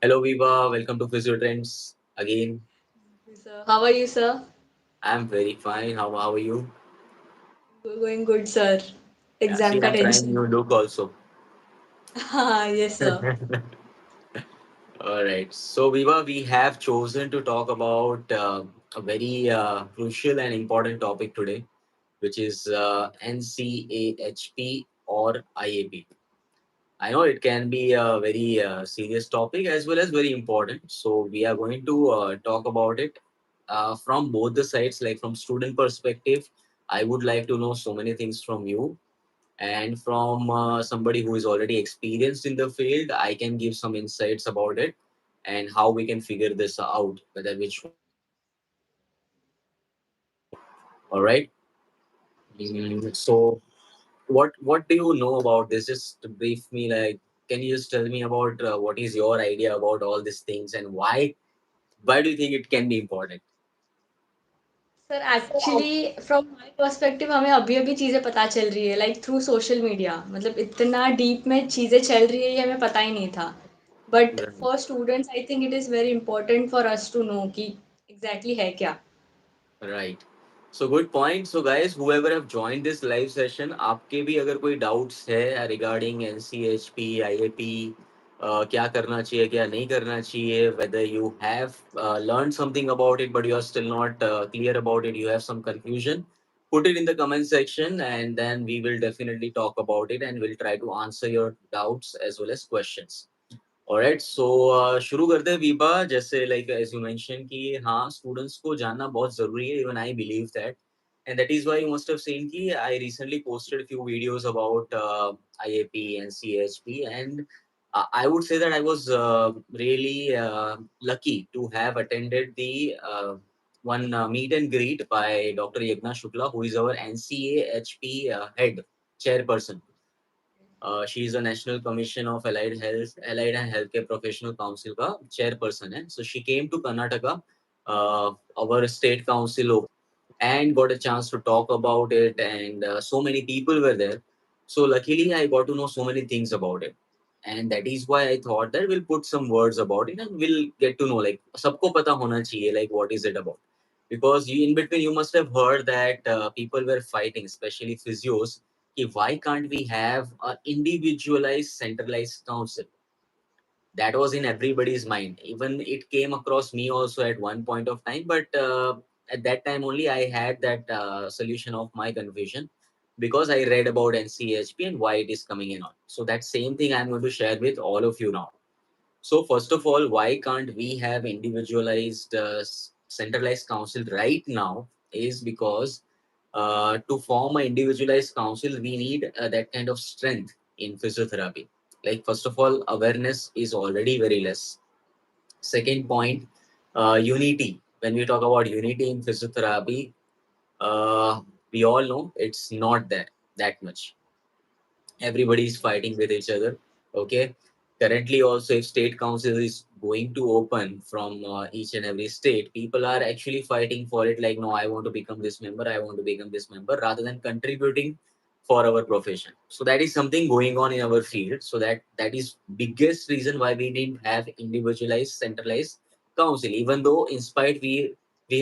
Hello, Viva. Welcome to Physio Trends again. Sir. How are you, sir? I'm very fine. How are you? Going good, sir. Yeah, Exam see, का I'm trying tension. new look also. Yes, sir. All right. So, Viva, we have chosen to talk about a very crucial and important topic today, which is NCAHP or IAP. I know it can be a very serious topic as well as very important. So we are going to talk about it from both the sides, like from student perspective. I would like to know so many things from you, and from somebody who is already experienced in the field, I can give some insights about it and how we can figure this out, whether which one is the best option for us. All right. So what do you know about this? Just brief me, like, can you just tell me about what is your idea about all these things and why do you think it can be important? Sir actually from my perspective हमें अभी अभी चीज़ें पता चल रही है like through social media मतलब इतना डीप में चीज़ें चल रही है ये हमें पता ही नहीं था but Right. For students I think it is very important for us to know कि एग्जैक्टली है क्या. Right. So good point. So guys, whoever have joined this live session, आपके भी अगर कोई doubts है regarding NCHP, IAP, क्या करना चाहिए, क्या नहीं करना चाहिए, whether you have learned something about it but you are still not clear about it, you have some confusion, put it in the comment section and then we will definitely talk about it and we'll try to answer your doubts as well as questions. Alright so शुरू करते हैं वीबा जैसे like as you mention कि हाँ students को जानना बहुत जरूरी है even I believe that and that is why you must have seen कि I recently posted few videos about IAP and CHP and I would say that I was really lucky to have attended the one meet and greet by Dr. Yagna Shukla, who is our NCAHP head chairperson. She is a national commission of allied and health care professional council का chairperson है. So she came to Karnataka, our state council, and got a chance to talk about it and so many people were there. So luckily I got to know so many things about it, and that is why I thought that we'll put some words about it and we'll get to know, like, सबको पता होना चाहिए like what is it about. Because you, in between you must have heard that people were fighting, especially physios, कि why can't we have a individualized centralized council. That was in everybody's mind. Even it came across me also at one point of time, but at that time only I had that solution of my confusion because I read about NCHP and why it is coming in on. So that same thing I'm going to share with all of you now. So first of all, why can't we have individualized centralized council right now is because to form an individualized council, we need that kind of strength in physiotherapy. Like, first of all, awareness is already very less. Second point, unity. When we talk about unity in physiotherapy, we all know it's not there that much. Everybody is fighting with each other. Okay. Currently also, if state council is going to open from each and every state, people are actually fighting for it, like, no, I want to become this member, I want to become this member, rather than contributing for our profession. So that is something going on in our field. So that is biggest reason why we didn't have individualized centralized council. Even though in spite we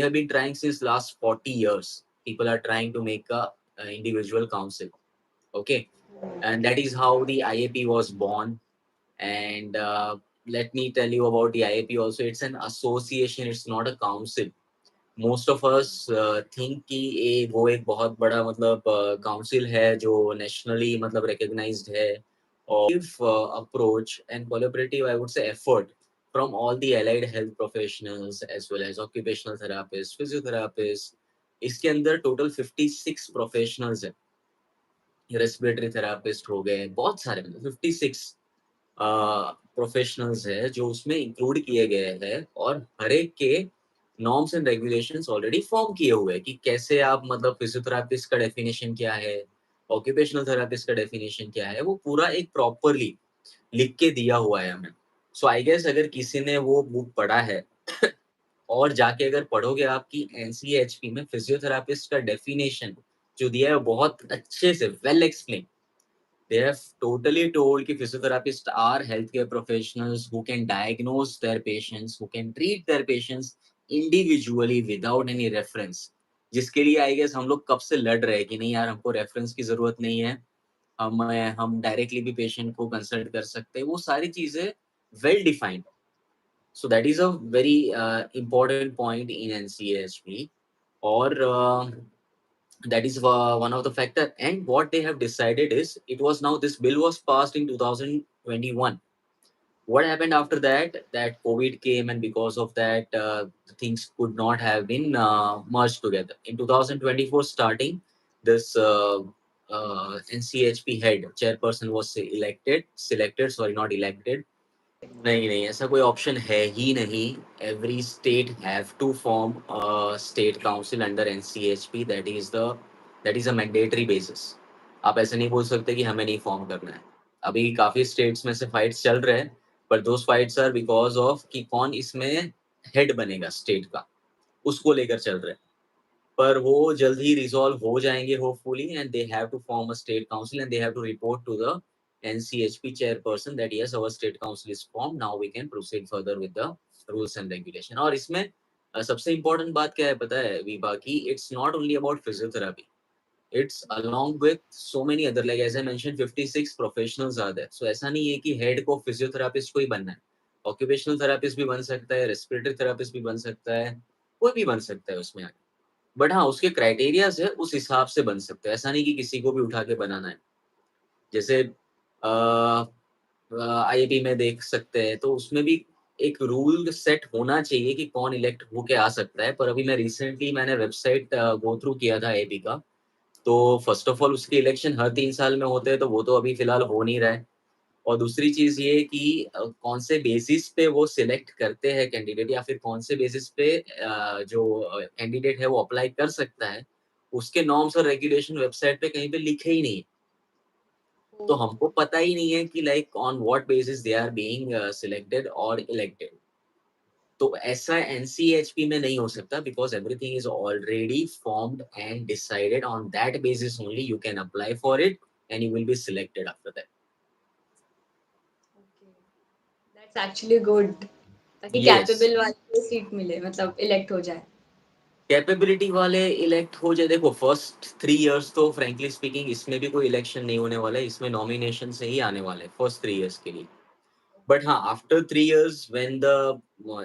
have been trying since last 40 years, people are trying to make a individual council. Okay. And that is how the IAP was born. And let me tell you about the IAP also. It's an association, it's not a council. Most of us think कि वो एक बहुत बड़ा मतलब council है जो nationally मतलब recognized है. Approach and collaborative, I would say, effort from all the allied health professionals as well as occupational therapists, physiotherapists. इसके अंदर टोटल 56 प्रोफेशनल्स है. रेस्पिरेटरी थेरापिस्ट हो गए, बहुत सारे, मतलब 56 प्रोफेशनल्स है जो उसमें इंक्लूड किए गए हैं, और हर एक के norms and regulations already form किए हुए हैं कि कैसे आप, मतलब फिजियोथेरापिस्ट का डेफिनेशन क्या है, ऑक्यूपेशनल थेरापिस्ट का डेफिनेशन क्या है, वो पूरा एक प्रॉपरली लिख के दिया हुआ है हमें. सो आई गेस अगर किसी ने वो बुक पढ़ा है और जाके अगर पढ़ोगे आपकी एनसीएचपी में फिजियोथेरापिस्ट का डेफिनेशन जो दिया है बहुत अच्छे से well explain, They have totally told कि physiotherapists are healthcare professionals who can diagnose their patients, who can treat their patients individually without any reference. जिसके लिए आई गेस हम लोग कब से लड़ रहे हैं कि नहीं यार हमको रेफरेंस की जरूरत नहीं है, हम डायरेक्टली भी पेशेंट को कंसल्ट कर सकते हैं, वो सारी चीजें well defined. So that is a very important point in NCAHP, or that is one of the factor. And what they have decided is, it was now this bill was passed in 2021. What happened after that? That COVID came, and because of that, the things could not have been merged together. In 2024, starting this NCHP head chairperson was selected. Sorry, not elected. नहीं नहीं ऐसा कोई option है ही नहीं. Every state have to form state council under NCHP. That is a mandatory basis. आप ऐसे नहीं बोल सकते कि हमें नहीं फॉर्म करना है. अभी काफी स्टेट्स में से फाइट्स चल रहे हैं, but those fights are because of कि कौन इसमें हेड बनेगा स्टेट का, उसको लेकर चल रहे हैं. पर वो जल्द ही रिजॉल्व हो जाएंगे hopefully, and they have to form a state council and they have to report to the NCHP chairperson that yes, our state council is formed. Now we can proceed further with the rules and regulation. और इसमें सबसे important बात क्या है पता है विभा की? It's not only about physiotherapy. It's along with so many other, like as I mentioned, 56 professionals are there. So ऐसा नहीं है कि head को physiotherapist को ही बनना है. Occupational therapist भी बन सकता है, respiratory therapist भी बन सकता है, कोई भी बन सकता है उसमें. बट हाँ, उसके क्राइटेरियाज है, उस हिसाब से बन सकते हैं. ऐसा नहीं कि किसी को भी उठा के बनाना है. जैसे आईआईपी में देख सकते हैं, तो उसमें भी एक रूल सेट होना चाहिए कि कौन इलेक्ट होके आ सकता है. पर अभी मैंने वेबसाइट गो थ्रू किया था आईआईपी का. तो फर्स्ट ऑफ ऑल उसके इलेक्शन हर 3 साल में होते हैं, तो वो तो अभी फिलहाल हो नहीं रहा है. और दूसरी चीज ये कि कौन से बेसिस पे वो सिलेक्ट करते हैं कैंडिडेट, या फिर कौन से बेसिस पे जो कैंडिडेट है वो अप्लाई कर सकता है, उसके नॉर्म्स और रेगुलेशन वेबसाइट पे कहीं पे लिखे ही नहीं. तो हमको पता ही नहीं है कि like on what basis they are being selected और इलेक्टेड. तो ऐसा एनसीएचपी में नहीं हो सकता, because everything is already formed and decided. On that basis only you can apply for it and you will be selected after that. That's actually good, ताकि yes. Capable वाले को सीट मिले, मतलब इलेक्ट हो जाए. कैपेबिलिटी वाले elect हो जाए. देखो फर्स्ट 3 इयर्स तो फ्रेंकली स्पीकिंग इसमें भी कोई इलेक्शन नहीं होने वाला है, इसमें नॉमिनेशन से ही आने वाले फर्स्ट 3 इयर्स के लिए. बट हाँ, after 3 years when the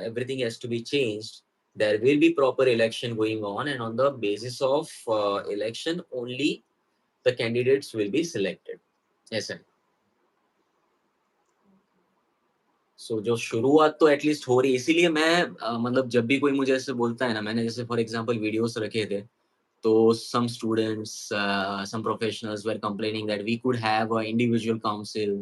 everything has to be changed, there will be proper election going on, and on the basis of election only the candidates will be selected. Yes sir. सो जो शुरुआत तो at least हो रही है. इसीलिए मैं मतलब जब भी कोई मुझे ऐसे बोलता है ना, मैंने जैसे फॉर एग्जांपल वीडियोस रखे थे, so some students, some professionals were complaining that we could have an individual council,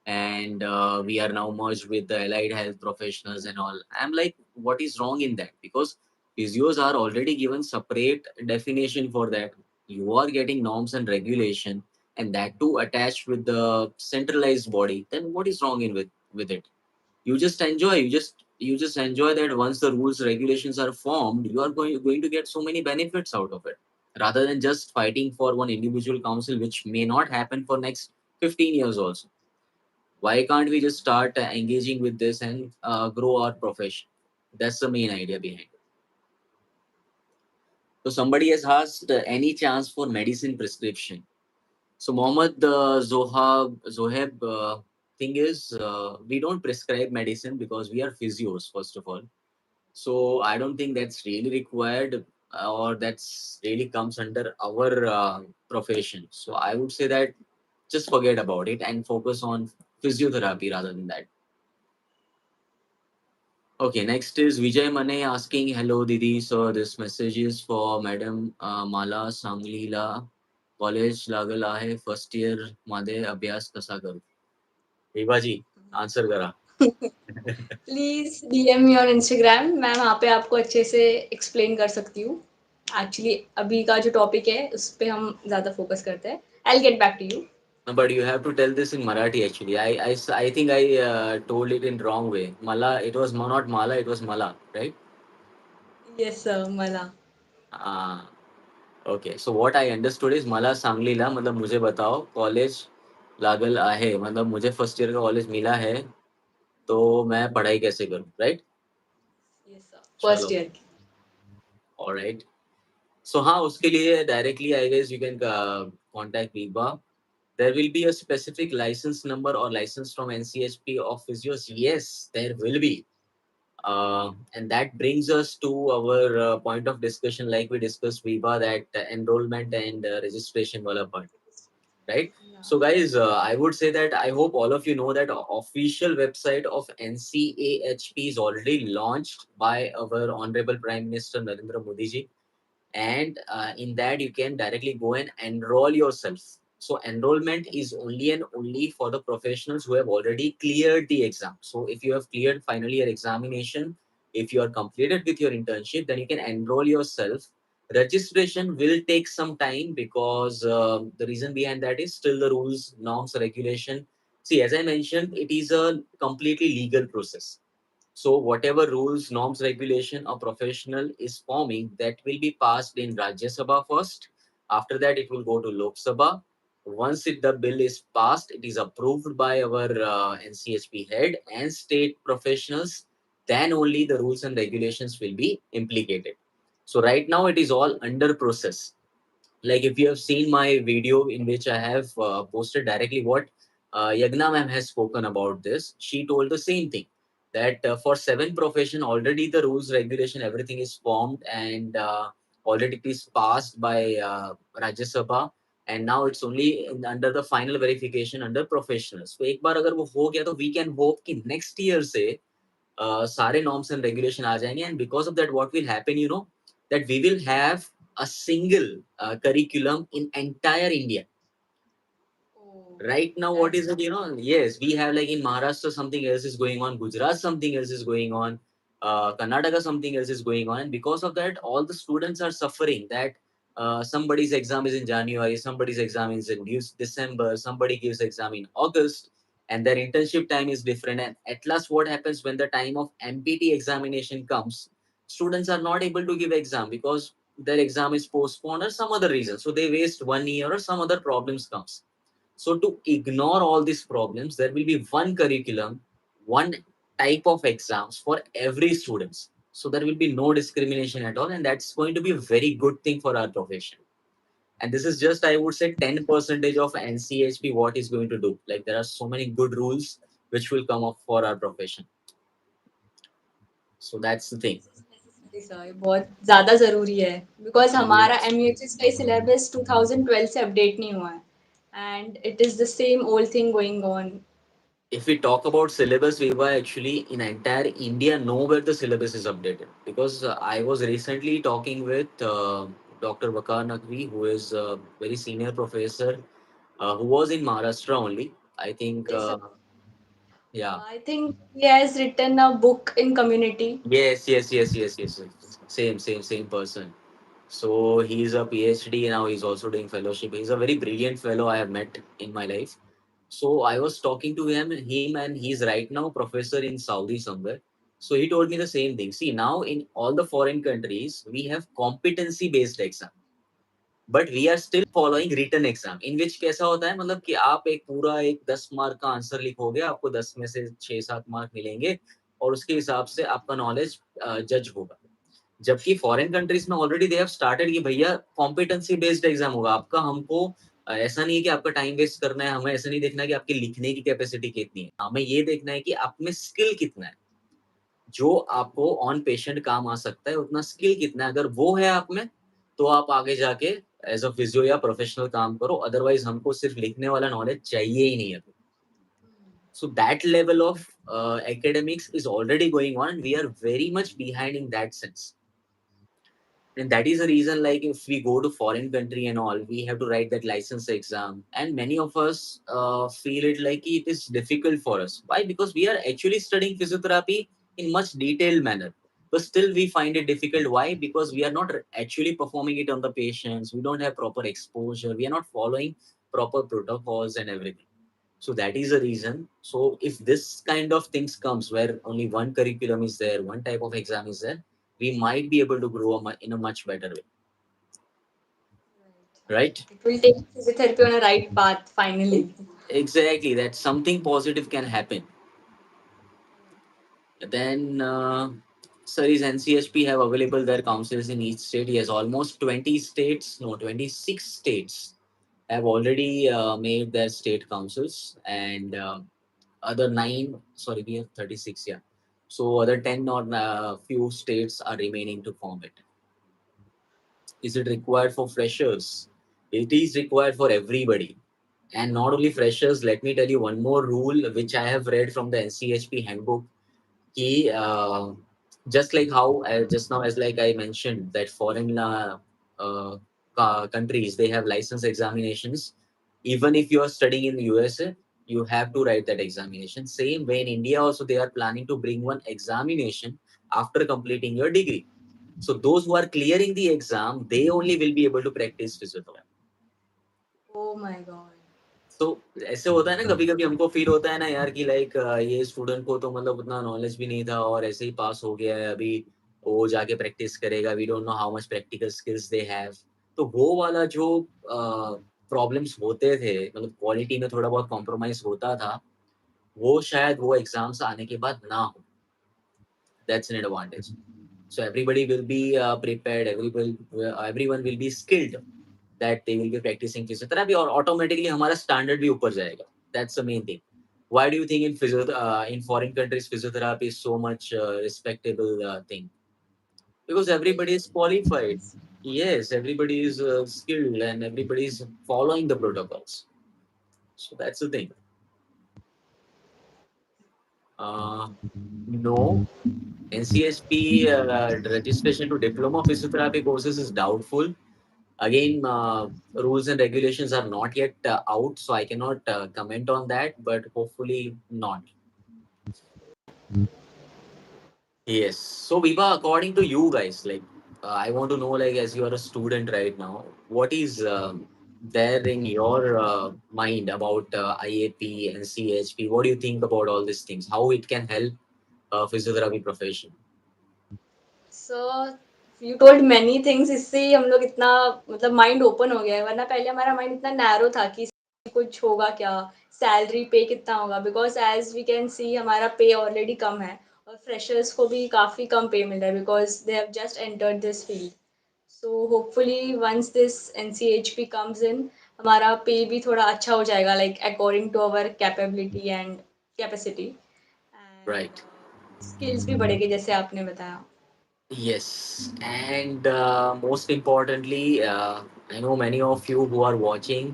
and we are now merged with the allied health professionals and all. I'm like, what is wrong in that? Because physios are already given separate definition for that. You are getting norms and regulation, and that too attached with the centralized body. Then what is wrong in with it? You just enjoy that. Once the rules regulations are formed, you are going to get so many benefits out of it, rather than just fighting for one individual council, which may not happen for next 15 years also. Why can't we just start engaging with this and grow our profession? That's the main idea behind it. So somebody has asked, any chance for medicine prescription? So Mohammed Zoheb, thing is, we don't prescribe medicine because we are physios, first of all. So I don't think that's really required, or that's really comes under our profession. So I would say that just forget about it and focus on physiotherapy rather than that. Okay, next is Vijay Mane asking, hello Didi. So this message is for Madam Mala Sanglila. College लागला आहे first year मध्ये अभ्यास कसा करू? विभा जी answer करा. Please DM me on Instagram, मैं वहाँ पे आपको अच्छे से एक्सप्लेन कर सकती हूँ. एक्चुअली अभी का जो टॉपिक है उस पे हम ज्यादा फोकस करते हैं. I will get back to you. No, but you have to tell this in Marathi actually. I think I told it in wrong way. Mala, it was not Mala, it was Mala, right? Yes sir, मला. Ah, okay. So what I understood is Mala Sanglila, मतलब मुझे बताओ college लागल आहे, मतलब मुझे first year का college मिला है, तो मैं पढ़ाई कैसे करूँ, राइट? यस सर, फर्स्ट चलो, ईयर की। ऑलराइट। सो हाँ, उसके लिए directly I guess you can contact वीबा। There will be a specific license number or license from NCHP of physios. Yes, there will be. And that brings us to our point of discussion, like we discussed, Viva, that enrollment and registration wala part, right? या So, guys, I would say that I hope all of you know that official website of NCAHP is already launched by our Honorable Prime Minister Narendra Modi ji, and in that you can directly go and enroll yourself. So enrollment is only and only for the professionals who have already cleared the exam. So if you have cleared final year examination, if you are completed with your internship, then you can enroll yourself. Registration will take some time because the reason behind that is still the rules, norms, regulation. See, as I mentioned, it is a completely legal process. So whatever rules, norms, regulation a professional is forming, that will be passed in Rajya Sabha first. After that, it will go to Lok Sabha. Once the bill is passed, it is approved by our NCHP head and state professionals. Then only the rules and regulations will be implicated. So right now, it is all under process. Like if you have seen my video in which I have posted directly what Yagna ma'am has spoken about this, she told the same thing, that for seven profession already the rules, regulation, everything is formed, and already it is passed by Rajya Sabha, and now it's only under the final verification under professionals. So एक बार अगर वो हो गया तो we can hope कि next year से सारे norms and regulation आ जाएंगे, and because of that what will happen, you know, that we will have a single curriculum in entire India. Oh Right now, what that's is it? You know, yes, we have like in Maharashtra something else is going on, Gujarat something else is going on, Karnataka something else is going on, and because of that, all the students are suffering. That somebody's exam is in January, somebody's exam is in December, somebody gives exam in August, and their internship time is different. And at last, what happens when the time of MPT examination comes? Students are not able to give exam because their exam is postponed or some other reason. So they waste 1 year or some other problems comes. So to ignore all these problems, there will be one curriculum, one type of exams for every students. So there will be no discrimination at all, and that's going to be a very good thing for our profession. And this is just, I would say, 10% of NCHP what is going to do. Like there are so many good rules which will come up for our profession. So that's the thing. Necessary sir, ये बहुत ज़्यादा ज़रूरी है because हमारा Yes. एमयूएचएस का syllabus 2012 से update नहीं हुआ है and it is the same old thing going on. If we talk about syllabus, we were actually in entire India nowhere the syllabus is updated, because I was recently talking with Dr. Vakar Naqvi, who is a very senior professor who was in Maharashtra only. I think, yes sir, yeah. I think he has written a book in community. Yes, yes, yes, yes, yes, yes. Same person. So he's a PhD now. He's also doing fellowship. He's a very brilliant fellow I have met in my life. So I was talking to him, and he's right now professor in Saudi somewhere. So he told me the same thing. See, now in all the foreign countries, we have competency-based exam, but we are still following written exam. In which कैसा होता है, मतलब कि आप एक पूरा एक 10 mark का आंसर लिखोगे, आपको 10 में से 6-7 मार्क मिलेंगे, और उसके हिसाब से आपका नॉलेज जज होगा. जबकि फॉरेन कंट्रीज में ऑलरेडी दे हैव स्टार्टेड कि भैया कॉम्पिटेंसी बेस्ड एग्जाम होगा आपका. हमको ऐसा नहीं है कि आपका टाइम वेस्ट करना है, हमें ऐसा नहीं देखना है कि आपकी लिखने की कैपेसिटी कितनी है, हमें ये देखना है कि आप में स्किल कितना है, जो आपको ऑन पेशेंट काम आ सकता है उतना स्किल कितना है. अगर वो है आप में, तो आप आगे जाके एज अ फिजियो या प्रोफेशनल काम करो, अदरवाइज हमको सिर्फ लिखने वाला नॉलेज चाहिए ही नहीं है. So that level of academics is already going on, and we are very much behind in that sense. And that is the reason, like if we go to foreign country and all, we have to write that license exam. And many of us feel it like it is difficult for us. Why? Because we are actually studying physiotherapy in much detailed manner. But still we find it difficult. Why? Because we are not actually performing it on the patients. We don't have proper exposure. We are not following proper protocols and everything. So that is the reason. So if this kind of things comes where only one curriculum is there, one type of exam is there, we might be able to grow in a much better way. right? It will take physiotherapy on a right path E- finally. Exactly, that something positive can happen. Then, sir, is NCHP have available their councils in each state? Yes, almost 20 states, no, 26 states have already made their state councils, and other nine, sorry, we have 36, yeah. So, other 10 or few states are remaining to form it. Is it required for freshers? It is required for everybody. And not only freshers, let me tell you one more rule which I have read from the NCHP handbook. He, just like how just now, as like I mentioned, that foreign uh, countries they have license examinations. Even if you are studying in USA, you have to write that examination. Same way in India also, they are planning to bring one examination after completing your degree. So those who are clearing the exam, they only will be able to practice physiotherapy. Oh my god. तो ऐसे होता है ना, कभी कभी हमको feel होता है ना यार कि लाइक ये स्टूडेंट को तो मतलब उतना नॉलेज भी नहीं था और ऐसे ही पास हो गया है अभी, वो जाके प्रैक्टिस करेगा, we don't know how much practical skills they have. तो वो वाला जो प्रॉब्लम्स होते थे, मतलब क्वालिटी में थोड़ा बहुत कॉम्प्रोमाइज होता था, वो शायद वो एग्जाम्स आने के बाद ना हो। That's an advantage. So everybody will be prepared, everyone will be skilled, that they will be practicing physiotherapy, और automatically हमारा standard भी ऊपर जाएगा। That's the main thing. Why do you think in in foreign countries physiotherapy is so much respectable thing? Because everybody is qualified. Yes, everybody is skilled and everybody is following the protocols. So that's the thing. Uh, no, NCSP registration to diploma physiotherapy courses is doubtful. Again, rules and regulations are not yet out, so I cannot comment on that, but hopefully not. Yes. So, Vibha, according to you guys, like, I want to know, like, as you are a student right now, what is there in your mind about IAP and CHP? What do you think about all these things? How it can help physiotherapy profession? So you told many things, इससे ही हम लोग इतना मतलब mind open हो गया है, वरना पहले हमारा माइंड इतना नैरो था कि कुछ होगा क्या, सैलरी पे कितना होगा, because as we can see हमारा पे ऑलरेडी कम है और फ्रेशर्स को भी काफ़ी कम पे मिल रहा है because they have just entered this field. So hopefully once this NCHP comes in, हमारा पे भी थोड़ा अच्छा हो जाएगा, like according to our capability and capacity, and Right. Skills भी बढ़ेगी जैसे आपने बताया। Yes, and most importantly, I know many of you who are watching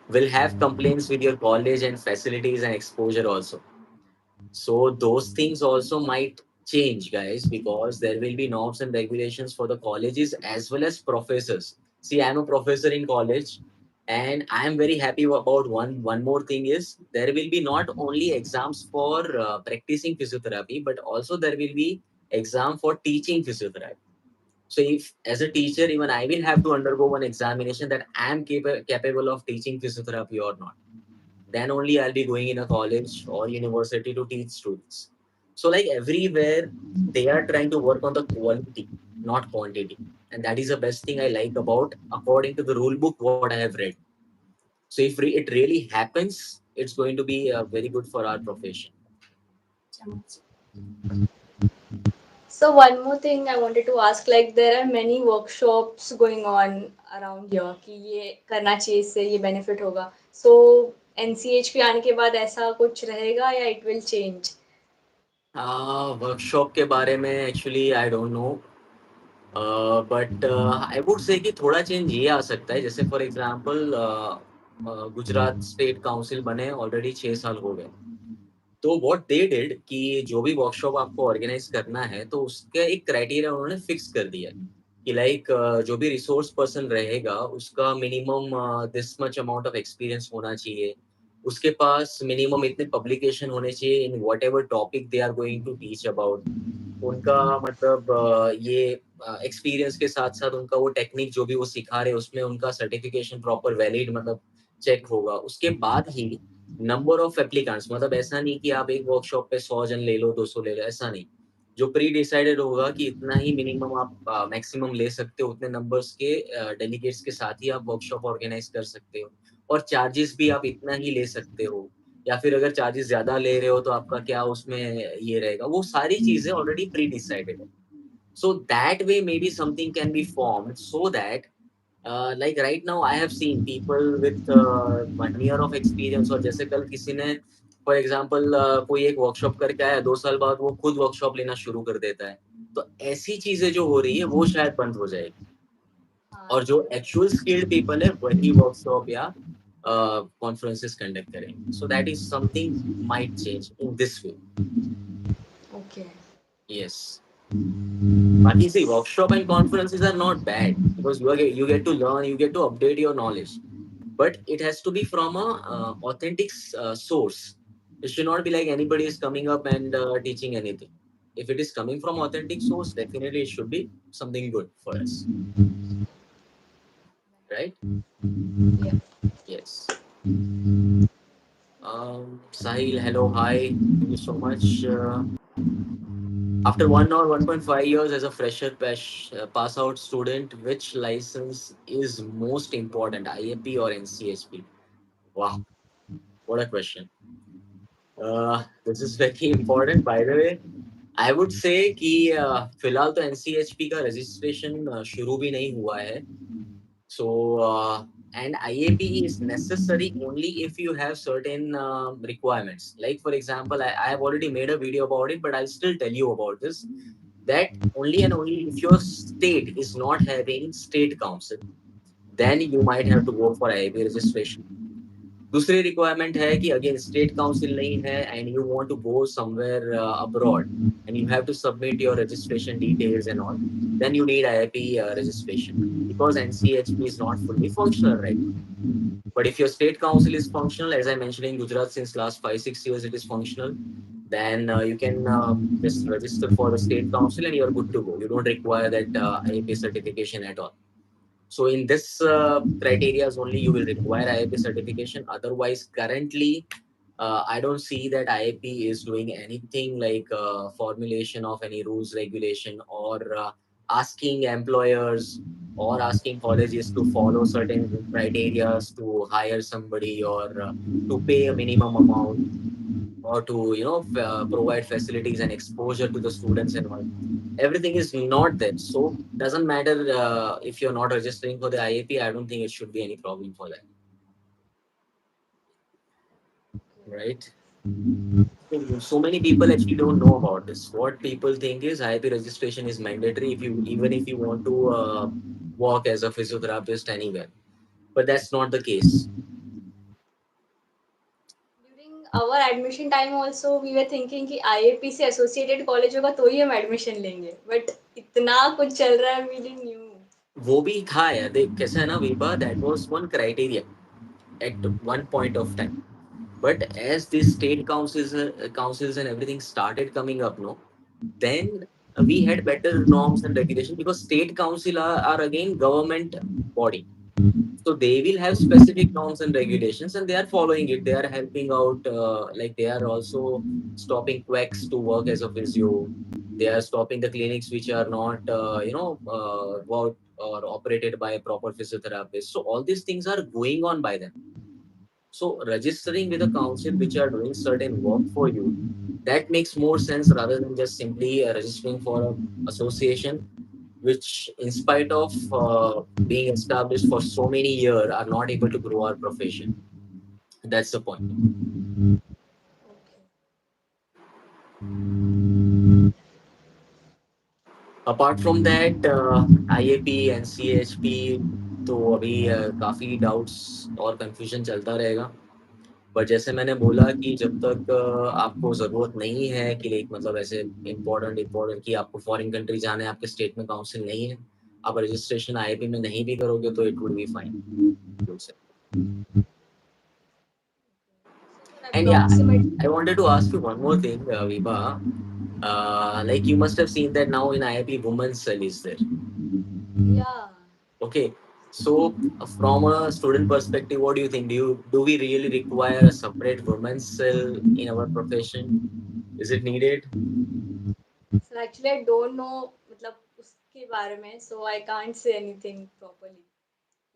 will have complaints with your college and facilities and exposure also. So those things also might change, guys, because there will be norms and regulations for the colleges as well as professors. See, I'm a professor in college, and I am very happy about one more thing is there will be not only exams for practicing physiotherapy, but also there will be exam for teaching physiotherapy. So if as a teacher, even I will have to undergo one examination that I am capable of teaching physiotherapy or not. Then only I'll be going in a college or university to teach students. So like everywhere, they are trying to work on the quality, not quantity. And that is the best thing I like about, according to the rule book, what I have read. So if it really happens, it's going to be very good for our profession. So one more thing I wanted to ask, like there are many workshops going on around here कि ये करना चाहिए, इससे ये benefit होगा. So NCHP आने के बाद ऐसा कुछ रहेगा या it will change? वर्कशॉप के बारे में actually I don't no, but I would say कि थोड़ा चेंज ये आ सकता है, जैसे for example Gujarat state council बने ऑलरेडी 6 साल हो गए। तो व्हाट दे डिड कि जो भी वर्कशॉप आपको ऑर्गेनाइज करना है तो उसका एक क्राइटेरिया उन्होंने फिक्स कर दिया है कि लाइक जो भी रिसोर्स पर्सन रहेगा उसका minimum this much amount of experience होना चाहिए, उसके पास मिनिमम इतने पब्लिकेशन होने चाहिए in whatever topic they are going to teach about. उनका मतलब ये एक्सपीरियंस के साथ साथ उनका वो टेक्निक जो भी वो सिखा रहे हैं उसमें उनका सर्टिफिकेशन प्रॉपर वैलिड मतलब चेक होगा। उसके बाद ही नंबर ऑफ एप्लीकेंट्स, मतलब ऐसा नहीं कि आप एक वर्कशॉप पे 100 जन ले लो 200 ले लो, ऐसा नहीं। जो प्री डिसाइडेड होगा कि इतना ही मिनिमम आप मैक्सिमम ले सकते हो, उतने नंबर्स के डेलीगेट्स के साथ ही आप वर्कशॉप ऑर्गेनाइज कर सकते हो, और चार्जेस भी आप इतना ही ले सकते हो, या फिर अगर चार्जेस ज्यादा ले रहे हो तो आपका क्या उसमें ये रहेगा, वो सारी चीजें ऑलरेडी प्री डिसाइडेड है. So that way maybe something can be formed so that like right now I have seen people with 1 year of experience, और जैसे कल किसी ने फॉर एग्जांपल कोई एक वर्कशॉप करके आया, 2 साल बाद वो खुद वर्कशॉप लेना शुरू कर देता है. तो ऐसी चीजें जो हो रही है वो शायद बंद हो जाएगी, हाँ और जो एक्चुअल स्किल्ड पीपल है वही वर्कशॉप या कॉन्फ्रेंसेस कंडक्ट करेंगे. So that is something might change in this way. Okay. Yes. Baki, see, workshop and conferences are not bad because you get to learn, you get to update your knowledge, but it has to be from a authentic source. It should not be like anybody is coming up and teaching anything. If it is coming from authentic source, definitely it should be something good for us, right? Yeah. Yes. Sahil, hello, hi. Thank you so much. After 1 or 1.5 years as a fresher pass out student, which license is most important, IAP or NCHP? Wow, what a question. This is very important, by the way. I would say कि फिलहाल तो NCHP का registration शुरू भी नहीं हुआ है. So and IAP is necessary only if you have certain requirements. Like for example, I have already made a video about it, but I'll still tell you about this. That only and only if your state is not having state council, then you might have to go for IAP registration. दूसरी requirement है कि again state council नहीं है and you want to go somewhere abroad and you have to submit your registration details and all, then you need IAP registration because NCHP is not fully functional right now. But if your state council is functional, as I mentioned in Gujarat since last 5-6 years it is functional, then you can just register for the state council and you're good to go. You don't require that IAP certification at all. So in this criteria only you will require IAP certification. Otherwise, currently, I don't see that IAP is doing anything like formulation of any rules, regulation, or asking employers or asking colleges to follow certain criteria to hire somebody, or to pay a minimum amount, or to provide facilities and exposure to the students and all. Everything is not there, so doesn't matter if you're not registering for the IAP. I don't think it should be any problem for that, right? So many people actually don't know about this. What people think is IAP registration is mandatory if you, even if you want to work as a physiotherapist anywhere, but that's not the case. During our admission time also we were thinking कि IAP से associated college होगा तो ही हम admission लेंगे but इतना कुछ चल रहा है वी डिडंट न्यू. वो भी था यार, देख कैसा है ना Vibha, that was one criteria at one point of time. But as these state councils and everything started coming up, no, then we had better norms and regulation because state council are again government body. So they will have specific norms and regulations, and they are following it. They are helping out, like they are also stopping quacks to work as a physio. They are stopping the clinics which are not, worked or operated by proper physiotherapists. So all these things are going on by them. So registering with a council which are doing certain work for you, that makes more sense rather than just simply registering for a association which, in spite of being established for so many years, are not able to grow our profession. That's the point. Apart from that, IAP, NCHP, तो अभी काफ़ी doubts और confusion चलता रहेगा. But जैसे मैंने बोला कि जब तक आपको ज़रूरत नहीं है कि लाइक मतलब ऐसे इम्पोर्टेंट कि आपको फॉरेन कंट्री जाना है, आपके स्टेट में काउंसिल नहीं है, आप रजिस्ट्रेशन आईआईपी में नहीं भी करोगे तो it would be fine. Sir and या, approximate. I wanted to ask you one more thing, Vibha. Like you must have seen that now in IIP, women's cell is there. या Okay, so from a student perspective, what do you think? Do we really require a separate women's cell in our profession? Is it needed? Actually I don't know मतलब उसके बारे में, so I can't say anything properly.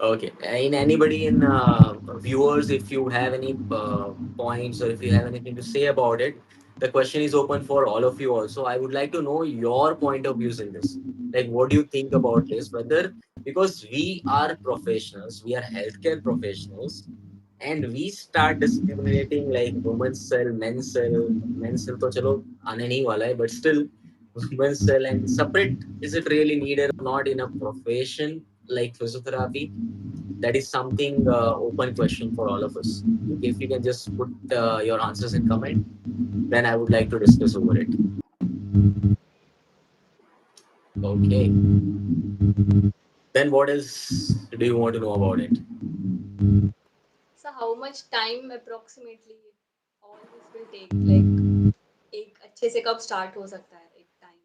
Okay. In anybody in viewers, if you have any points or if you have anything to say about it, the question is open for all of you also. I would like to know your point of views in this. Like, what do you think about this? Whether because we are professionals, we are healthcare professionals, and we start discriminating like women's cell तो चलो आने नहीं वाला है, but still women's cell and separate. Is it really needed or not in a profession like physiotherapy? That is something open question for all of us. Okay, if you can just put your answers in comment, then I would like to discuss over it. Okay. Then what else do you want to know about it? So how much time approximately all this will take? Like एक अच्छे से कब start हो सकता है एक time?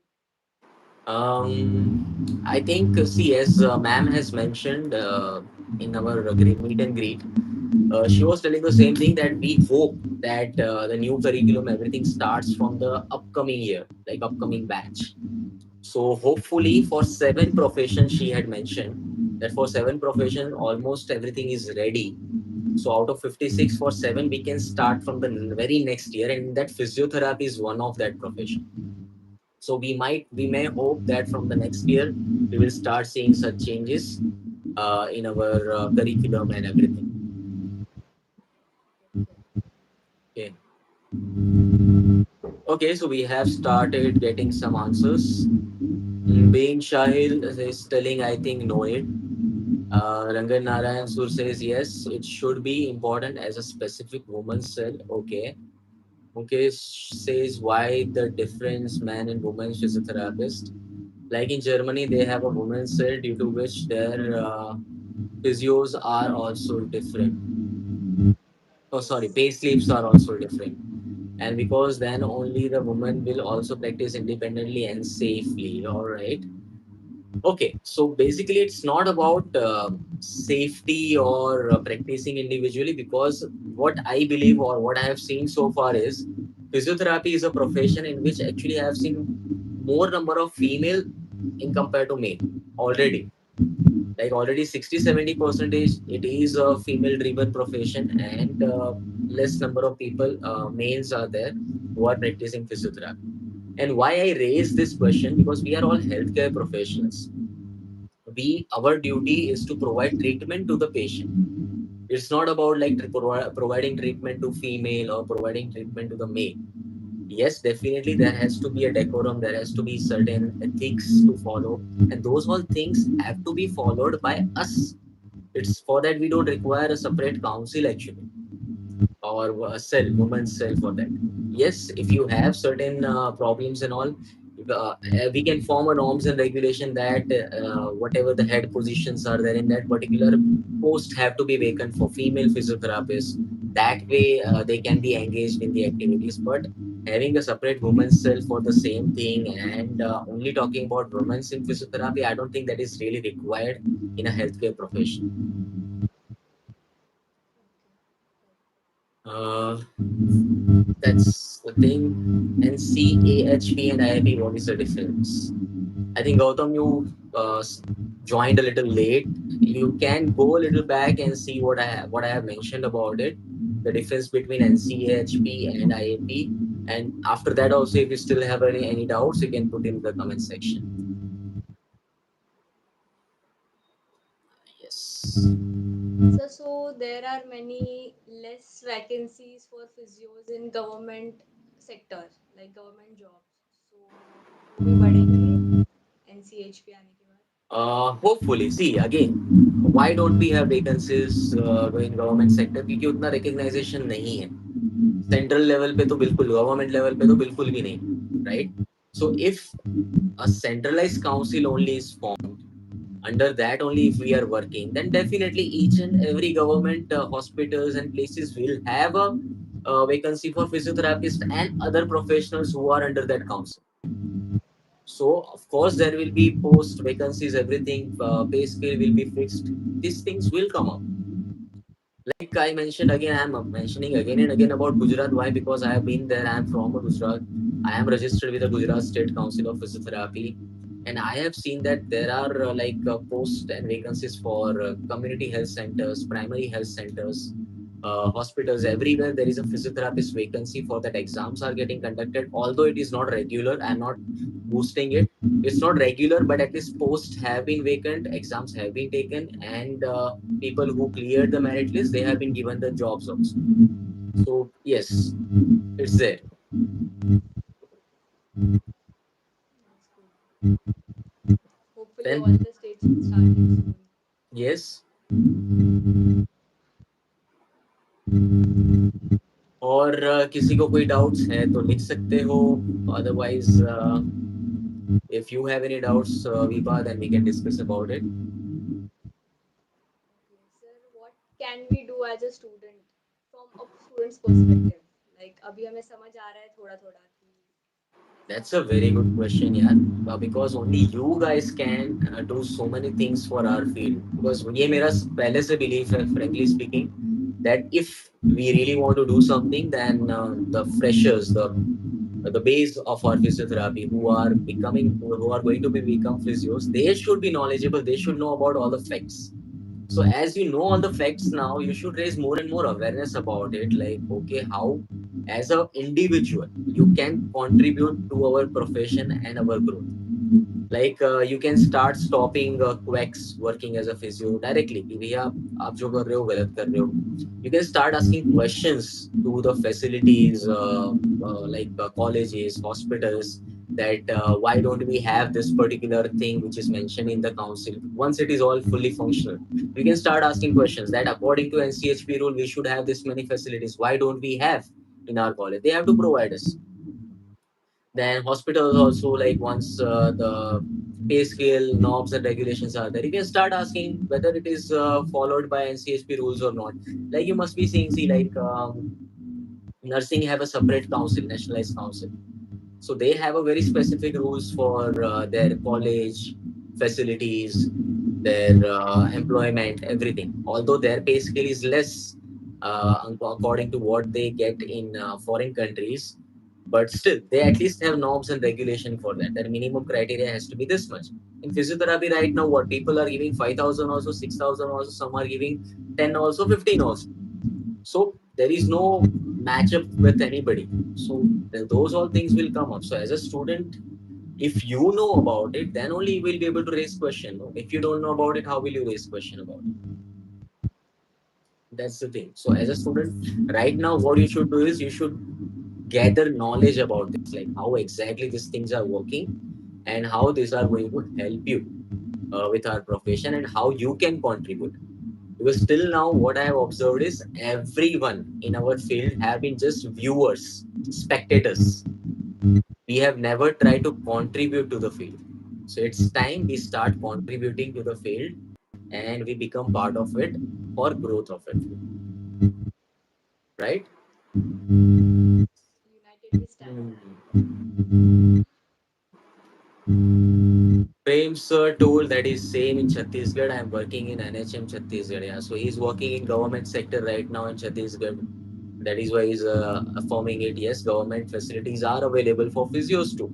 Um, I think, see, as ma'am has mentioned in our meet and greet, she was telling the same thing that we hope that the new curriculum, everything starts from the upcoming year, like upcoming batch. So hopefully for 7 professions, she had mentioned that for 7 professions, almost everything is ready. So out of 56 for 7, we can start from the very next year, and that physiotherapy is one of that profession. So we may hope that from the next year, we will start seeing such changes in our curriculum and everything. Okay. Okay, so we have started getting some answers. Being Shahil is telling, I think, no it. Rangan Narayan Sur says yes, it should be important as a specific woman's cell. Okay. Mukesh says why the difference man and woman physiotherapist. Like in Germany, they have a woman's cell due to which their physios are also different. Oh, sorry, Yes. pay slips are also different. And because then only the woman will also practice independently and safely. All right. Okay, so basically, it's not about safety or practicing individually because what I believe or what I have seen so far is physiotherapy is a profession in which actually I have seen more number of female in compared to male already. Like already 60 70 percentage, it is a female driven profession and less number of people, males are there who are practicing physiotherapy. And why I raise this question because we are all healthcare professionals. Our duty is to provide treatment to the patient. It's not about like providing treatment to female or providing treatment to the male. Yes, definitely there has to be a decorum, there has to be certain ethics to follow, and those all things have to be followed by us. It's for that we don't require a separate council actually or a cell, woman's cell for that. Yes, if you have certain problems and all, we can form a norms and regulation that whatever the head positions are there in that particular post have to be vacant for female physiotherapists. That way, they can be engaged in the activities. But having a separate women's cell for the same thing and only talking about women's in physiotherapy, I don't think that is really required in a healthcare profession. Uh, That's the thing. NCAHP and IIP, what is the difference? I think Gautam, you joined a little late. You can go a little back and see what I have mentioned about it, the difference between NCAHP and IAP. And after that, also, if you still have any doubts, you can put in the comment section. Yes. So there are many less vacancies for physios in government sector, like government jobs. So वो भी बढ़ेंगे NCHP आने के बाद. Hopefully, see again, why don't we have vacancies in government sector? क्योंकि उतना recognition नहीं है. सेंट्रल लेवल पे तो बिल्कुल, गवर्नमेंट लेवल पे तो बिल्कुल भी नहीं, right? So if a centralized council only is formed, under that only if we are working, then definitely each and every government hospitals and places will have a vacancy for physiotherapists and other professionals who are under that council. So of course there will be post vacancies, everything, pay scale will be fixed. These things will come up. Like I mentioned again, I'm mentioning again and again about Gujarat. Why? Because I have been there. I'm from Gujarat. I am registered with the Gujarat State Council of Physiotherapy, and I have seen that there are posts and vacancies for community health centers, primary health centers, hospitals. Everywhere there is a physiotherapist vacancy for that. Exams are getting conducted, although it is not regular. I'm not boosting it. It's not regular, but at least posts have been vacant, exams have been taken, and people who cleared the merit list, they have been given the jobs also. So yes, it's there. That's good. Hopefully all Then the states will start it soon. yes, और किसी को कोई doubts है तो लिख सकते हो, otherwise if you have any doubts, Vipa, then we can discuss about it. Okay, sir, what can we do as a student from a student's perspective? Like अभी हमें समझ आ रहा है थोड़ा थोड़ा कि ऐसा That's a होता very है. good question, yeah. Because only you guys can do so many things for our field. Because ये मेरा पहले से belief है, frankly speaking, that if we really want to do something, then the freshers, the base of our physiotherapy, who are going to become physios, they should be knowledgeable. They should know about all the facts. So as you know all the facts now, you should raise more and more awareness about it. Like, okay, how as an individual you can contribute to our profession and our growth. Like you can start stopping quacks working as a physio directly कि भैया आप जो कर रहे हो गलत कर रहे हो. You can start asking questions to the facilities colleges, hospitals, that why don't we have this particular thing which is mentioned in the council. Once it is all fully functional, you can start asking questions that according to NCHP rule we should have this many facilities. Why don't we have in our college? They have to provide us. Then hospitals also, like once the pay scale norms and regulations are there, you can start asking whether it is followed by NCHP rules or not. Like you must be seeing, see, like nursing have a separate council, nationalized council. So they have a very specific rules for their college facilities, their employment, everything. Although their pay scale is less according to what they get in foreign countries, but still they at least have norms and regulation for that. Their minimum criteria has to be this much. In physiotherapy right now, what people are giving 5,000 also, 6,000 also, some are giving 10 also, 15 also. So there is no matchup with anybody. So those all things will come up. So as a student, if you know about it, then only you will be able to raise question. No? If you don't know about it, how will you raise question about it? That's the thing. So as a student, right now, what you should do is you should gather knowledge about this, like how exactly these things are working and how these are going to help you with our profession and how you can contribute. Because till now, what I have observed is everyone in our field have been just viewers, spectators. We have never tried to contribute to the field. So it's time we start contributing to the field and we become part of it for growth of it, right? United we stand. Hmm. Prem sir told that he's same in Chhattisgarh. I'm working in NHM Chhattisgarh. Yeah, so he's working in government sector right now in Chhattisgarh. That is why he's affirming it. Yes, government facilities are available for physios too.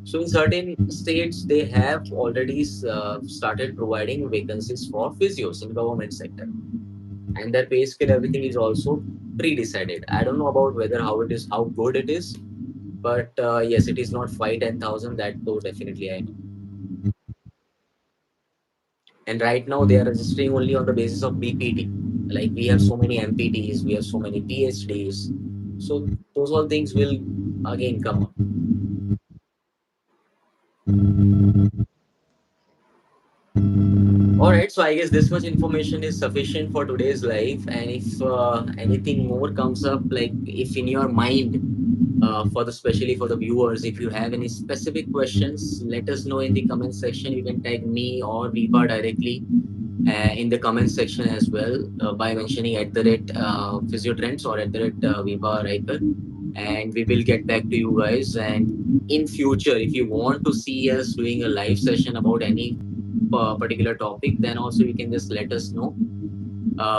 So in certain states, they have already started providing vacancies for physios in government sector, and their pay scale, everything is also pre-decided. I don't know about whether how it is, how good it is, but yes, it is not 5-10,000. That though definitely I know. And right now they are registering only on the basis of BPT. Like we have so many MPTs, we have so many PhDs. So those all things will again come up. All right, so I guess this much information is sufficient for today's life. And if anything more comes up, like if in your mind, for the especially for the viewers, if you have any specific questions, let us know in the comment section. You can tag me or Vipa directly in the comment section as well by mentioning at the rate physiotrends or at the rate Vibha Raibagkar, and we will get back to you guys. And in future, if you want to see us doing a live session about any particular topic, then also you can just let us know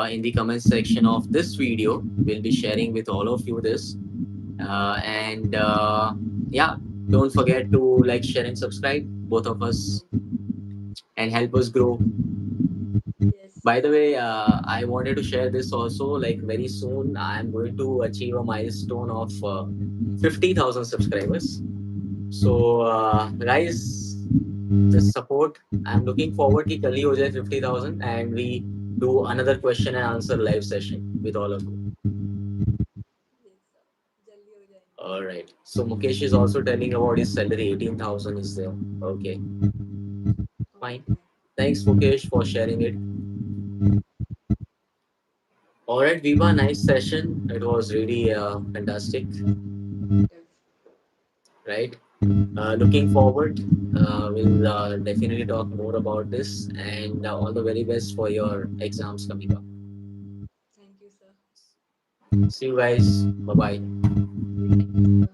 in the comment section of this video. We'll be sharing with all of you this. And Yeah, don't forget to like, share, and subscribe, both of us, and help us grow. Yes. By the way, I wanted to share this also. Like, very soon, I'm going to achieve a milestone of 50,000 subscribers. So, guys, just support. I'm looking forward कि कल ही हो जाए 50,000 and we do another question and answer live session with all of you. Yes, sir. जल्दी हो जाएंगे. All right. So Mukesh is also telling about his salary. 18,000 is there. Okay, fine. Okay. Thanks, Mukesh, for sharing it. All right, Vibha, nice session. It was really fantastic, right? Looking forward. We'll definitely talk more about this, and all the very best for your exams coming up. Thank you, sir. See you guys. Bye bye. Thank you, sir.